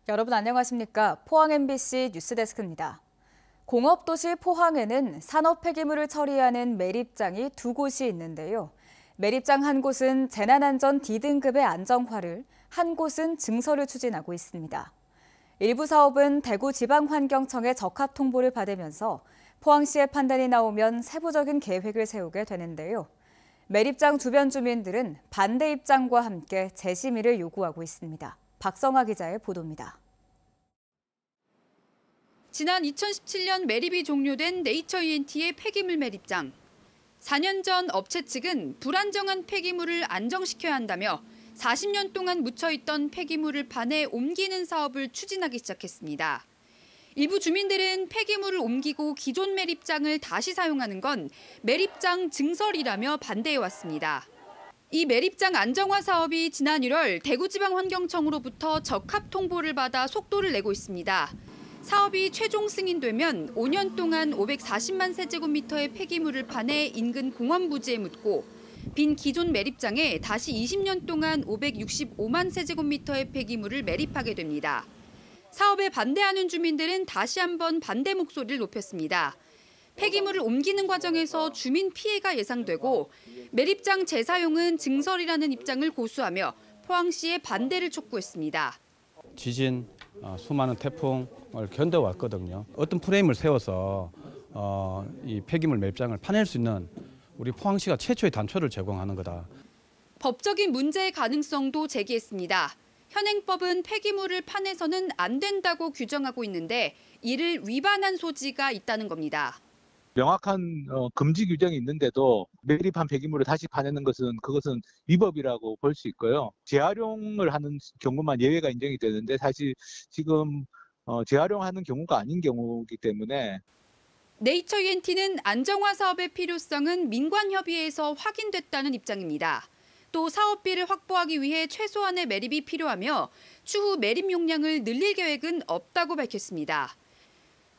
여러분 안녕하십니까? 포항 MBC 뉴스데스크입니다. 공업도시 포항에는 산업 폐기물을 처리하는 매립장이 두 곳이 있는데요. 매립장 한 곳은 재난안전 D등급의 안정화를, 한 곳은 증설을 추진하고 있습니다. 일부 사업은 대구지방환경청의 적합 통보를 받으면서 포항시의 판단이 나오면 세부적인 계획을 세우게 되는데요. 매립장 주변 주민들은 반대 입장과 함께 재심의를 요구하고 있습니다. 박성아 기자의 보도입니다. 지난 2017년 매립이 종료된 네이처-ENT의 폐기물 매립장. 4년 전 업체 측은 불안정한 폐기물을 안정시켜야 한다며 40년 동안 묻혀있던 폐기물을 파내 옮기는 사업을 추진하기 시작했습니다. 일부 주민들은 폐기물을 옮기고 기존 매립장을 다시 사용하는 건 매립장 증설이라며 반대해왔습니다. 이 매립장 안정화 사업이 지난 1월 대구지방환경청으로부터 적합 통보를 받아 속도를 내고 있습니다. 사업이 최종 승인되면 5년 동안 540만 세제곱미터의 폐기물을 파내 인근 공원 부지에 묻고 빈 기존 매립장에 다시 20년 동안 565만 세제곱미터의 폐기물을 매립하게 됩니다. 사업에 반대하는 주민들은 다시 한번 반대 목소리를 높였습니다. 폐기물을 옮기는 과정에서 주민 피해가 예상되고 매립장 재사용은 증설이라는 입장을 고수하며 포항시의 반대를 촉구했습니다. 지진, 수많은 태풍을 견뎌왔거든요. 어떤 프레임을 세워서 이 폐기물 매립장을 파낼 수 있는 우리 포항시가 최초의 단초를 제공하는 거다. 법적인 문제의 가능성도 제기했습니다. 현행법은 폐기물을 파내서는 안 된다고 규정하고 있는데 이를 위반한 소지가 있다는 겁니다. 명확한 금지 규정이 있는데도 매립한 폐기물을 다시 파내는 그것은 위법이라고 볼 수 있고요. 재활용을 하는 경우만 예외가 인정이 되는데 사실 지금 재활용하는 경우가 아닌 경우이기 때문에 네이처-ENT는 안정화 사업의 필요성은 민관 협의회에서 확인됐다는 입장입니다. 또 사업비를 확보하기 위해 최소한의 매립이 필요하며 추후 매립 용량을 늘릴 계획은 없다고 밝혔습니다.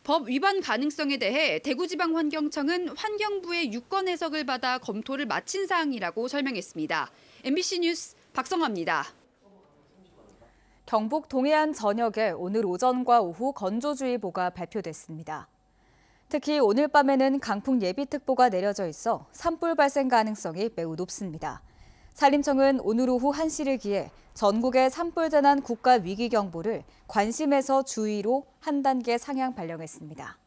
법 위반 가능성에 대해 대구지방환경청은 환경부의 유권 해석을 받아 검토를 마친 사항이라고 설명했습니다. MBC 뉴스 박성아입니다. 경북 동해안 전역에 오늘 오전과 오후 건조주의보가 발표됐습니다. 특히 오늘 밤에는 강풍 예비특보가 내려져 있어 산불 발생 가능성이 매우 높습니다. 산림청은 오늘 오후 1시를 기해 전국의 산불재난 국가위기경보를 관심에서 주의로 한 단계 상향 발령했습니다.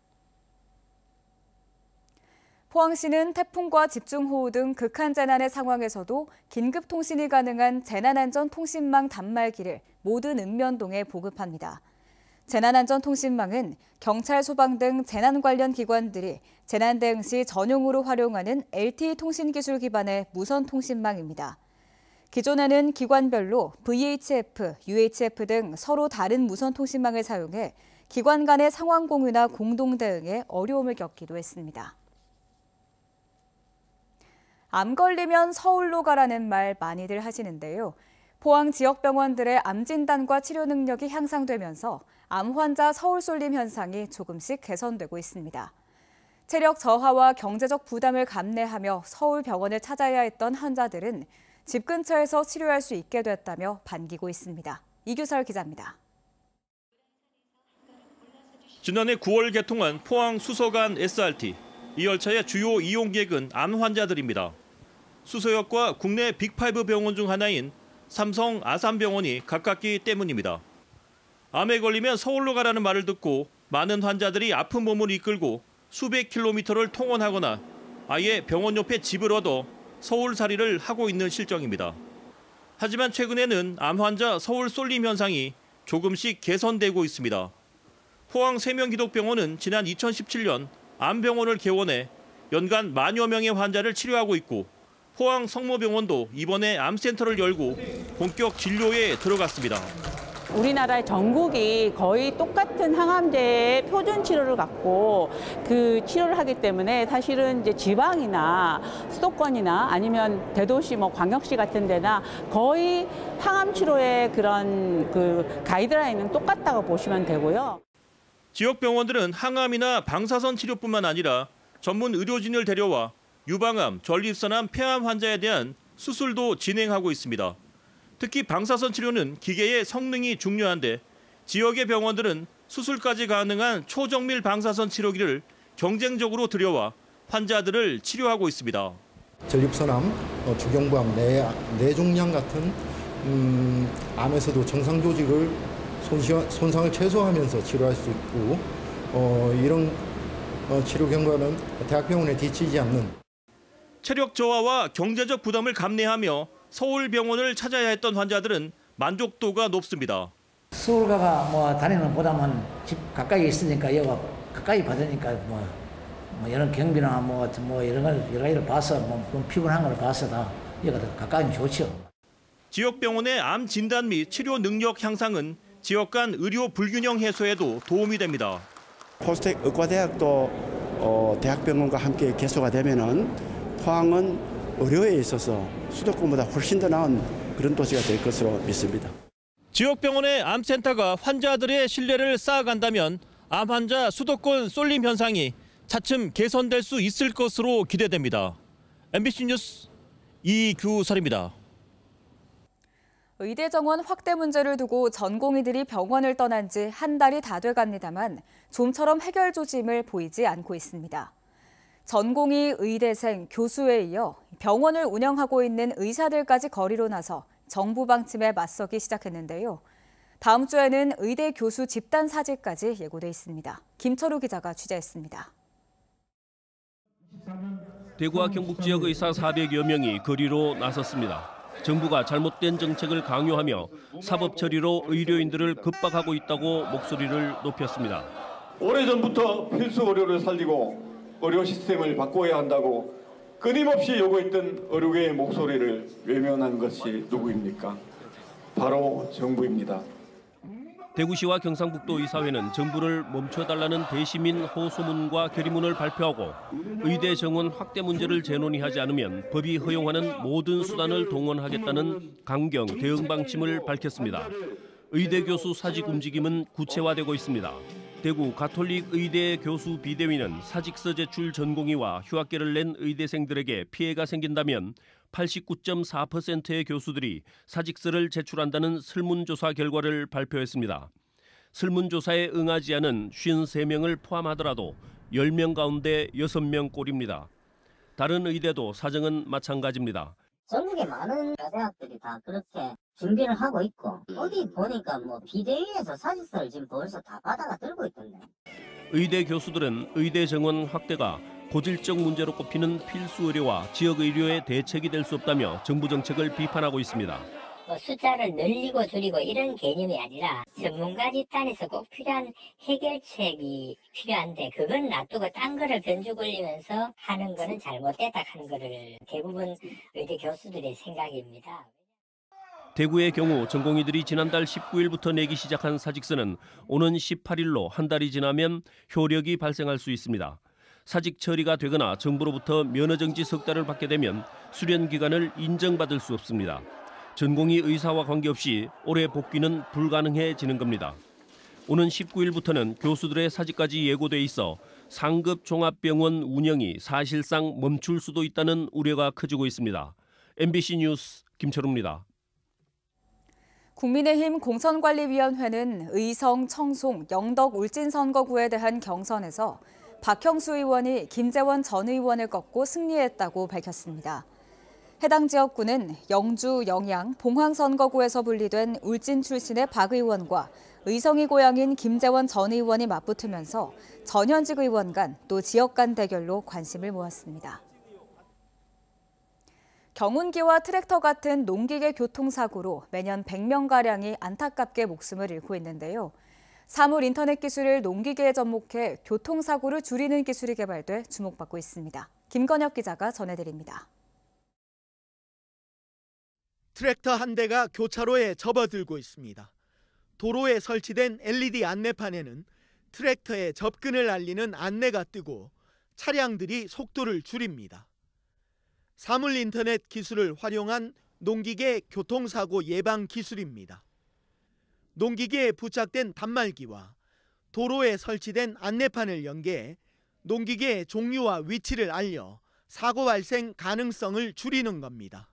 포항시는 태풍과 집중호우 등 극한 재난의 상황에서도 긴급통신이 가능한 재난안전통신망 단말기를 모든 읍면동에 보급합니다. 재난안전통신망은 경찰, 소방 등 재난 관련 기관들이 재난 대응 시 전용으로 활용하는 LTE 통신기술 기반의 무선통신망입니다. 기존에는 기관별로 VHF, UHF 등 서로 다른 무선통신망을 사용해 기관 간의 상황 공유나 공동 대응에 어려움을 겪기도 했습니다. 암 걸리면 서울로 가라는 말 많이들 하시는데요. 포항 지역 병원들의 암 진단과 치료 능력이 향상되면서 암 환자 서울 쏠림 현상이 조금씩 개선되고 있습니다. 체력 저하와 경제적 부담을 감내하며 서울 병원을 찾아야 했던 환자들은 집 근처에서 치료할 수 있게 됐다며 반기고 있습니다. 이규설 기자입니다. 지난해 9월 개통한 포항 수서간 SRT. 이 열차의 주요 이용객은 암 환자들입니다. 수서역과 국내 빅5 병원 중 하나인 삼성 아산병원이 가깝기 때문입니다. 암에 걸리면 서울로 가라는 말을 듣고 많은 환자들이 아픈 몸을 이끌고 수백 킬로미터를 통원하거나 아예 병원 옆에 집을 얻어 서울살이를 하고 있는 실정입니다. 하지만 최근에는 암 환자 서울 쏠림 현상이 조금씩 개선되고 있습니다. 포항 세명기독병원은 지난 2017년 암병원을 개원해 연간 만여 명의 환자를 치료하고 있고 포항 성모병원도 이번에 암센터를 열고 본격 진료에 들어갔습니다. 우리나라 전국이 거의 똑같은 항암제의 표준 치료를 갖고 그 치료를 하기 때문에 사실은 이제 지방이나 수도권이나 아니면 대도시 광역시 같은 데나 거의 항암 치료의 그런 가이드라인은 똑같다고 보시면 되고요. 지역 병원들은 항암이나 방사선 치료뿐만 아니라 전문 의료진을 데려와 유방암, 전립선암, 폐암 환자에 대한 수술도 진행하고 있습니다. 특히 방사선 치료는 기계의 성능이 중요한데 지역의 병원들은 수술까지 가능한 초정밀 방사선 치료기를 경쟁적으로 들여와 환자들을 치료하고 있습니다. 전립선암, 주경부암, 뇌종양 같은 암에서도 정상 조직을 손상을 최소화하면서 치료할 수 있고 이런 치료 경과는 대학병원에 뒤치지 않는 체력 저하와 경제적 부담을 감내하며 서울병원을 찾아야 했던 환자들은 만족도가 높습니다. 서울 가가 뭐 다니는 보다는 집 가까이 있으니까 여가 가까이 받으니까 뭐 이런 경비나 뭐 이런 걸 여러 가지를 봐서 좀 피곤한 걸 봐서 다 여가 더 가까이면 좋죠. 지역 병원의 암 진단 및 치료 능력 향상은 지역 간 의료 불균형 해소에도 도움이 됩니다. 포스텍 의과대학도 대학병원과 함께 개소가 되면은 포항은 의료에 있어서 수도권보다 훨씬 더 나은 그런 도시가 될 것으로 믿습니다. 지역 병원의 암센터가 환자들의 신뢰를 쌓아간다면 암 환자 수도권 쏠림 현상이 차츰 개선될 수 있을 것으로 기대됩니다. MBC 뉴스 이규설입니다. 의대 정원 확대 문제를 두고 전공의들이 병원을 떠난 지 한 달이 다 돼갑니다만 좀처럼 해결 조짐을 보이지 않고 있습니다. 전공의, 의대생, 교수에 이어 병원을 운영하고 있는 의사들까지 거리로 나서 정부 방침에 맞서기 시작했는데요. 다음 주에는 의대 교수 집단 사직까지 예고돼 있습니다. 김철우 기자가 취재했습니다. 대구와 경북 지역 의사 400여 명이 거리로 나섰습니다. 정부가 잘못된 정책을 강요하며 사법 처리로 의료인들을 급박하고 있다고 목소리를 높였습니다. 오래전부터 필수 의료를 살리고 의료 시스템을 바꿔야 한다고 끊임없이 요구했던 의료계의 목소리를 외면한 것이 누구입니까? 바로 정부입니다. 대구시와 경상북도 의사회는 정부를 멈춰달라는 대시민 호소문과 결의문을 발표하고 의대 정원 확대 문제를 재논의하지 않으면 법이 허용하는 모든 수단을 동원하겠다는 강경 대응 방침을 밝혔습니다. 의대 교수 사직 움직임은 구체화되고 있습니다. 대구 가톨릭 의대 교수 비대위는 사직서 제출 전공의와 휴학계를 낸 의대생들에게 피해가 생긴다면 89.4%의 교수들이 사직서를 제출한다는 설문조사 결과를 발표했습니다. 설문조사에 응하지 않은 53명을 포함하더라도 10명 가운데 6명 꼴입니다. 다른 의대도 사정은 마찬가지입니다. 전국에 많은 대학들이 다 그렇게 준비를 하고 있고 어디 보니까 뭐 비대위에서 사직서를 지금 벌써 다 받아가 들고 있던데. 의대 교수들은 의대 정원 확대가 고질적 문제로 꼽히는 필수 의료와 지역 의료의 대책이 될 수 없다며 정부 정책을 비판하고 있습니다. 숫자를 늘리고 줄이고 이런 개념이 아니라 전문가 집단에서 꼭 필요한 해결책이 필요한데 그건 놔두고 딴 거를 변주 굴리면서 하는 거는 잘못됐다 하는 거를 대부분 의대 교수들의 생각입니다. 대구의 경우 전공의들이 지난달 19일부터 내기 시작한 사직서는 오는 18일로 한 달이 지나면 효력이 발생할 수 있습니다. 사직 처리가 되거나 정부로부터 면허정지 석 달을 받게 되면 수련 기간을 인정받을 수 없습니다. 전공의 의사와 관계없이 올해 복귀는 불가능해지는 겁니다. 오는 19일부터는 교수들의 사직까지 예고돼 있어 상급 종합병원 운영이 사실상 멈출 수도 있다는 우려가 커지고 있습니다. MBC 뉴스 김철우입니다. 국민의힘 공선관리위원회는 의성, 청송, 영덕, 울진 선거구에 대한 경선에서 박형수 의원이 김재원 전 의원을 꺾고 승리했다고 밝혔습니다. 해당 지역구는 영주, 영양, 봉황 선거구에서 분리된 울진 출신의 박 의원과 의성이 고향인 김재원 전 의원이 맞붙으면서 전현직 의원 간 또 지역 간 대결로 관심을 모았습니다. 경운기와 트랙터 같은 농기계 교통사고로 매년 100명가량이 안타깝게 목숨을 잃고 있는데요. 사물 인터넷 기술을 농기계에 접목해 교통사고를 줄이는 기술이 개발돼 주목받고 있습니다. 김건혁 기자가 전해드립니다. 트랙터 한 대가 교차로에 접어들고 있습니다. 도로에 설치된 LED 안내판에는 트랙터의 접근을 알리는 안내가 뜨고 차량들이 속도를 줄입니다. 사물 인터넷 기술을 활용한 농기계 교통사고 예방 기술입니다. 농기계에 부착된 단말기와 도로에 설치된 안내판을 연계해 농기계의 종류와 위치를 알려 사고 발생 가능성을 줄이는 겁니다.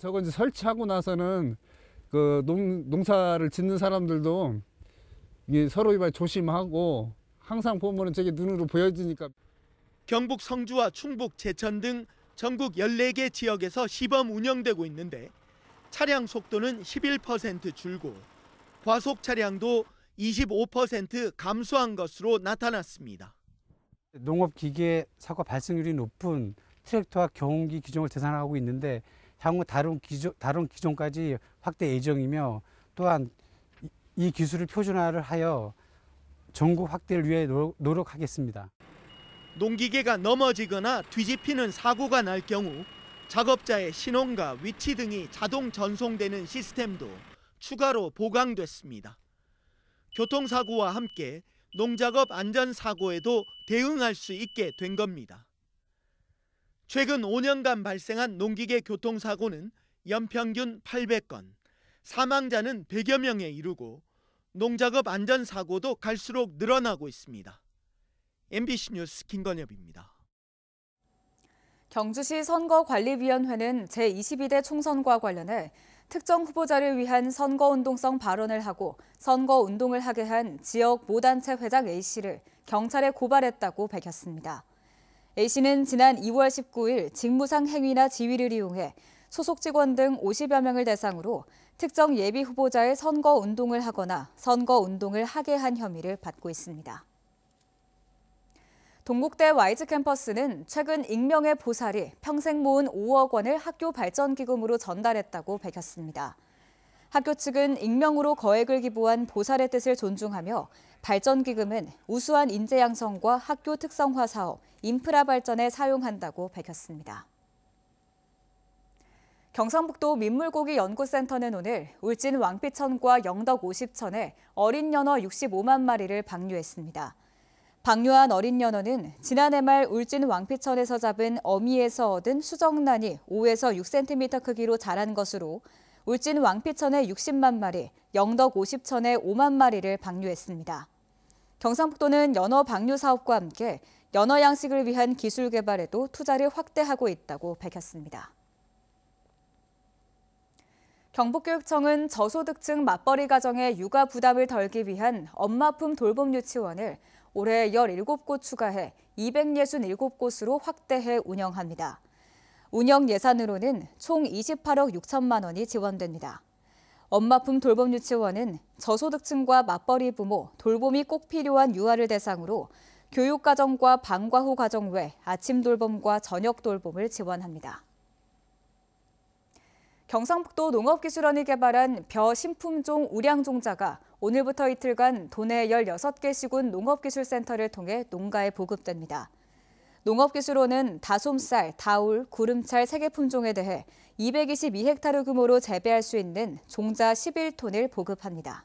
저거 이제 설치하고 나서는 그 농사를 짓는 사람들도 이게 서로 조심하고 항상 보면은 저게 눈으로 보여지니까. 경북 성주와 충북 제천 등 전국 14개 지역에서 시범 운영되고 있는데 차량 속도는 11% 줄고 과속 차량도 25% 감소한 것으로 나타났습니다. 농업기계 사고 발생률이 높은 트랙터와 경운기 기종을 대상하고 있는데 향후 다른 기종까지 확대 예정이며 또한 이 기술을 표준화를 하여 전국 확대를 위해 노력하겠습니다. 농기계가 넘어지거나 뒤집히는 사고가 날 경우 작업자의 신원과 위치 등이 자동 전송되는 시스템도 추가로 보강됐습니다. 교통사고와 함께 농작업 안전사고에도 대응할 수 있게 된 겁니다. 최근 5년간 발생한 농기계 교통사고는 연평균 800건, 사망자는 100여 명에 이르고 농작업 안전사고도 갈수록 늘어나고 있습니다. MBC 뉴스 김건엽입니다. 경주시 선거관리위원회는 제22대 총선과 관련해 특정 후보자를 위한 선거운동성 발언을 하고 선거운동을 하게 한 지역 모단체 회장 A씨를 경찰에 고발했다고 밝혔습니다. A씨는 지난 2월 19일 직무상 행위나 지위를 이용해 소속 직원 등 50여 명을 대상으로 특정 예비 후보자의 선거운동을 하거나 선거운동을 하게 한 혐의를 받고 있습니다. 동국대 YG 캠퍼스는 최근 익명의 보살이 평생 모은 5억 원을 학교 발전기금으로 전달했다고 밝혔습니다. 학교 측은 익명으로 거액을 기부한 보살의 뜻을 존중하며 발전기금은 우수한 인재 양성과 학교 특성화 사업, 인프라 발전에 사용한다고 밝혔습니다. 경상북도 민물고기 연구센터는 오늘 울진 왕피천과 영덕 50천에 어린 연어 65만 마리를 방류했습니다. 방류한 어린 연어는 지난해 말 울진 왕피천에서 잡은 어미에서 얻은 수정란이 5에서 6cm 크기로 자란 것으로 울진 왕피천에 60만 마리, 영덕 50천에 5만 마리를 방류했습니다. 경상북도는 연어 방류 사업과 함께 연어 양식을 위한 기술 개발에도 투자를 확대하고 있다고 밝혔습니다. 경북교육청은 저소득층 맞벌이 가정의 육아 부담을 덜기 위한 엄마품 돌봄 유치원을 올해 17곳 추가해 267곳으로 확대해 운영합니다. 운영 예산으로는 총 28억 6천만 원이 지원됩니다. 엄마품 돌봄 유치원은 저소득층과 맞벌이 부모, 돌봄이 꼭 필요한 유아를 대상으로 교육가정과 방과 후 가정 외 아침 돌봄과 저녁 돌봄을 지원합니다. 경상북도 농업기술원이 개발한 벼 신품종 우량종자가 오늘부터 이틀간 도내 16개 시군 농업기술센터를 통해 농가에 보급됩니다. 농업기술원은 다솜쌀, 다울, 구름찰 3개 품종에 대해 222헥타르 규모로 재배할 수 있는 종자 11톤을 보급합니다.